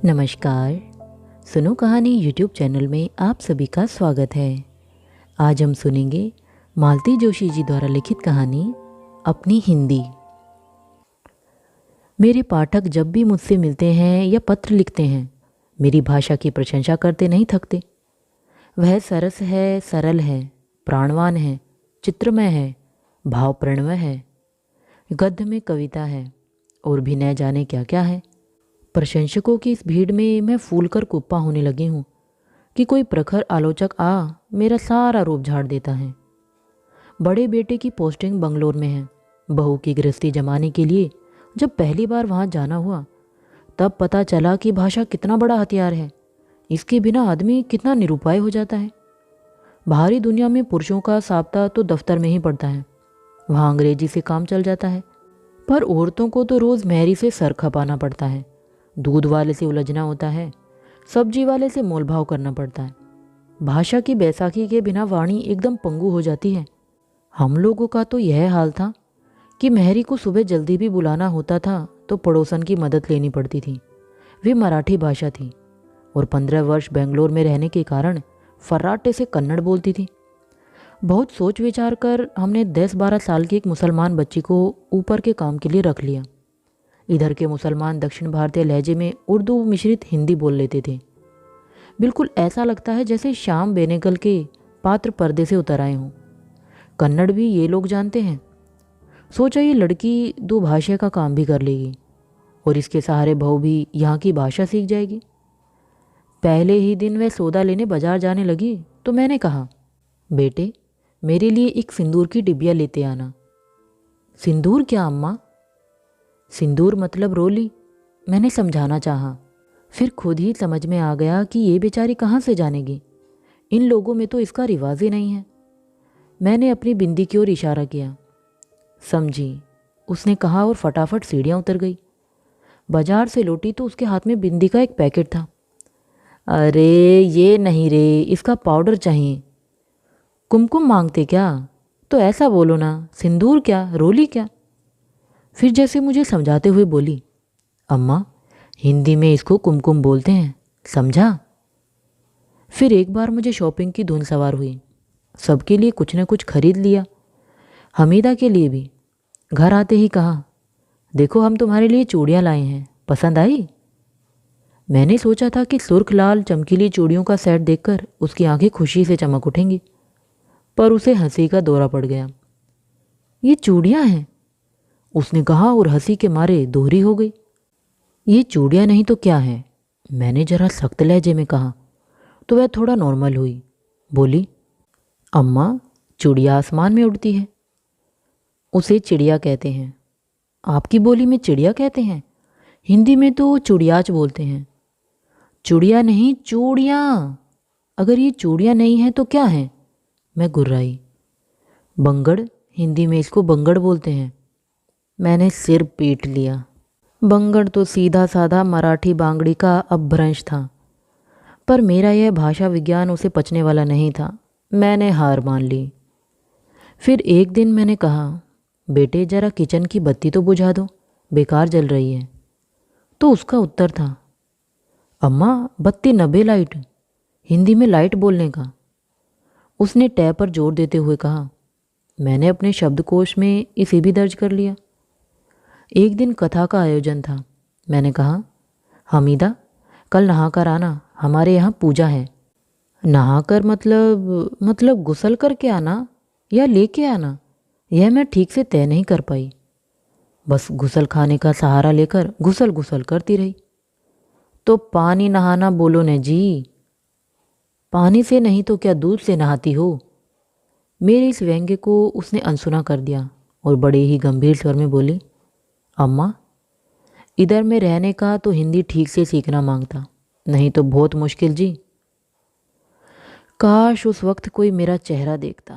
नमस्कार। सुनो कहानी यूट्यूब चैनल में आप सभी का स्वागत है। आज हम सुनेंगे मालती जोशी जी द्वारा लिखित कहानी अपनी हिंदी। मेरे पाठक जब भी मुझसे मिलते हैं या पत्र लिखते हैं, मेरी भाषा की प्रशंसा करते नहीं थकते। वह सरस है, सरल है, प्राणवान है, चित्रमय है, भावप्रणव है, गद्य में कविता है और भी न जाने क्या क्या है। प्रशंसकों की इस भीड़ में मैं फूलकर कुप्पा होने लगी हूँ कि कोई प्रखर आलोचक मेरा सारा रूप झाड़ देता है। बड़े बेटे की पोस्टिंग बंगलोर में है। बहू की गृहस्थी जमाने के लिए जब पहली बार वहाँ जाना हुआ, तब पता चला कि भाषा कितना बड़ा हथियार है। इसके बिना आदमी कितना निरुपाय हो जाता है। बाहरी दुनिया में पुरुषों का साप्ताह तो दफ्तर में ही पड़ता है, वहाँ अंग्रेजी से काम चल जाता है, पर औरतों को तो रोज़ मेहरी से सर खपाना पड़ता है, दूध वाले से उलझना होता है, सब्जी वाले से मोलभाव करना पड़ता है। भाषा की बैसाखी के बिना वाणी एकदम पंगु हो जाती है। हम लोगों का तो यह हाल था कि मेहरी को सुबह जल्दी भी बुलाना होता था तो पड़ोसन की मदद लेनी पड़ती थी। वे मराठी भाषा थी और 15 वर्ष बेंगलोर में रहने के कारण फर्राटे से कन्नड़ बोलती थी। बहुत सोच विचार कर हमने 10-12 साल की एक मुसलमान बच्ची को ऊपर के काम के लिए रख लिया। इधर के मुसलमान दक्षिण भारतीय लहजे में उर्दू मिश्रित हिंदी बोल लेते थे। बिल्कुल ऐसा लगता है जैसे श्याम बेनेगल के पात्र पर्दे से उतर आए हों। कन्नड़ भी ये लोग जानते हैं। सोचा ये लड़की 2 भाषा का काम भी कर लेगी और इसके सहारे बहू भी यहाँ की भाषा सीख जाएगी। पहले ही दिन वह सौदा लेने बाजार जाने लगी तो मैंने कहा, बेटे मेरे लिए एक सिंदूर की डिबिया लेते आना। सिंदूर क्या अम्मा? सिंदूर मतलब रोली, मैंने समझाना चाहा। फिर खुद ही समझ में आ गया कि ये बेचारी कहाँ से जानेगी। इन लोगों में तो इसका रिवाज ही नहीं है। मैंने अपनी बिंदी की ओर इशारा किया। समझी, उसने कहा और फटाफट सीढ़ियाँ उतर गई। बाजार से लौटी तो उसके हाथ में बिंदी का एक पैकेट था। अरे ये नहीं रे, इसका पाउडर चाहिए। कुमकुम मांगते क्या? तो ऐसा बोलो ना, सिंदूर क्या, रोली क्या? फिर जैसे मुझे समझाते हुए बोली, अम्मा हिंदी में इसको कुमकुम बोलते हैं, समझा? फिर एक बार मुझे शॉपिंग की धुन सवार हुई। सबके लिए कुछ न कुछ खरीद लिया, हमीदा के लिए भी। घर आते ही कहा, देखो हम तुम्हारे लिए चूड़ियाँ लाए हैं, पसंद आई? मैंने सोचा था कि सुर्ख लाल चमकीली चूड़ियों का सेट देखकर उसकी आंखें खुशी से चमक उठेंगी, पर उसे हंसी का दौरा पड़ गया। ये चूड़ियाँ हैं, उसने कहा और हंसी के मारे दोहरी हो गई। ये चूड़ियाँ नहीं तो क्या है? मैंने जरा सख्त लहजे में कहा तो वह थोड़ा नॉर्मल हुई। बोली, अम्मा चूड़िया आसमान में उड़ती है, उसे चिड़िया कहते हैं। आपकी बोली में चिड़िया कहते हैं? हिंदी में तो चुड़ियाच बोलते हैं। चुड़िया नहीं, चूड़ियाँ। अगर ये चूड़ियाँ नहीं हैं तो क्या हैं? मैं गुर्राई। बंगड़, हिंदी में इसको बंगड़ बोलते हैं। मैंने सिर पीट लिया। बंगड़ तो सीधा साधा मराठी बांगड़ी का अपभ्रंश था, पर मेरा यह भाषा विज्ञान उसे पचने वाला नहीं था। मैंने हार मान ली। फिर एक दिन मैंने कहा, बेटे जरा किचन की बत्ती तो बुझा दो, बेकार जल रही है। तो उसका उत्तर था, अम्मा बत्ती नबे लाइट, हिंदी में लाइट बोलने का। उसने टैब पर जोर देते हुए कहा। मैंने अपने शब्दकोश में इसे भी दर्ज कर लिया। एक दिन कथा का आयोजन था। मैंने कहा, हमीदा कल नहाकर आना, हमारे यहाँ पूजा है। नहाकर मतलब गुसल करके आना या लेके आना, यह मैं ठीक से तय नहीं कर पाई। बस गुसल खाने का सहारा लेकर गुसल गुसल करती रही। तो पानी नहाना बोलो न जी। पानी से नहीं तो क्या दूध से नहाती हो? मेरे इस व्यंग्य को उसने अनसुना कर दिया और बड़े ही गंभीर स्वर में बोली, अम्मा इधर में रहने का तो हिंदी ठीक से सीखना मांगता, नहीं तो बहुत मुश्किल जी। काश उस वक्त कोई मेरा चेहरा देखता।